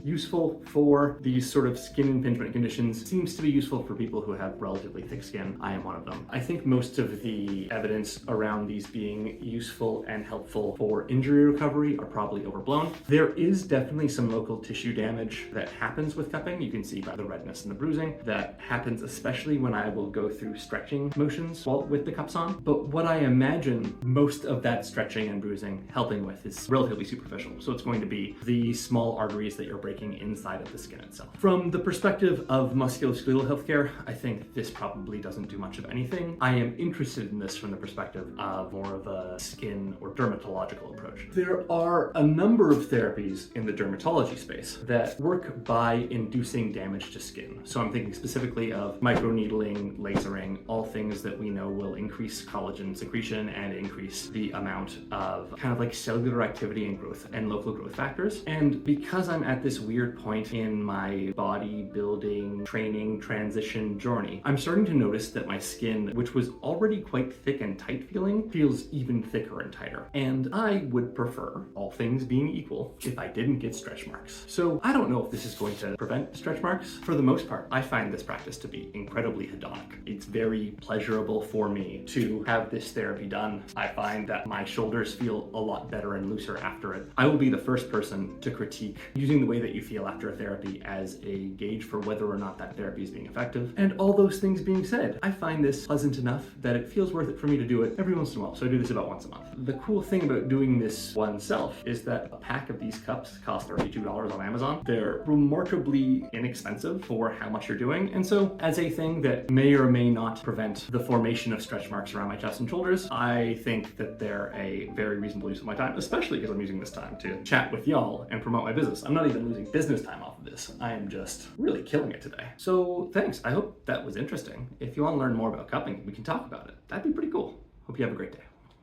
Useful for these sort of skin impingement conditions. Seems to be useful for people who have relatively thick skin. I am one of them. I think most of the evidence around these being useful and helpful for injury recovery are probably overblown. There is definitely some local tissue damage that happens with cupping. You can see by the redness and the bruising that happens, especially when I will go through stretching motions with the cups on. But what I imagine most of that stretching and bruising helping with is relatively superficial. So it's going to be the small arteries that you're breaking inside of the skin itself. From the perspective of musculoskeletal healthcare, I think this probably doesn't do much of anything. I am interested in this from the perspective of more of a skin or dermatological approach. There are a number of therapies in the dermatology space that work by inducing damage to skin. So I'm thinking specifically of microneedling, lasering, all things that we know will increase collagen secretion and increase the amount of kind of like cellular activity and growth and local growth factors. And because I'm at this weird point in my bodybuilding training transition journey, I'm starting to notice that my skin, which was already quite thick and tight feeling, feels even thicker and tighter. And I would prefer, all things being equal, if I didn't get stretch marks. So I don't know if this is going to prevent stretch marks. For the most part, I find this practice to be incredibly hedonic. It's very pleasurable for me to have this therapy done. I find that my shoulders feel a lot better and looser after it. I will be the first person to critique using the way that you feel after a therapy as a gauge for whether or not that therapy is being effective. And all those things being said, I find this pleasant enough that it feels worth it for me to do it every once in a while. So I do this about once a month. The cool thing about doing this oneself is that a pack of these cups costs $32 on Amazon. They're remarkably inexpensive for how much you're doing. And so as a thing that may or may not prevent the formation of stretch marks around my chest and shoulders, I think that they're a very reasonable use of my time, especially because I'm using this time to chat with y'all and promote my business. I'm not even losing business time off of this. I am just really killing it today. So thanks. I hope that was interesting. If you want to learn more about cupping, we can talk about it. That'd be pretty cool. Hope you have a great day.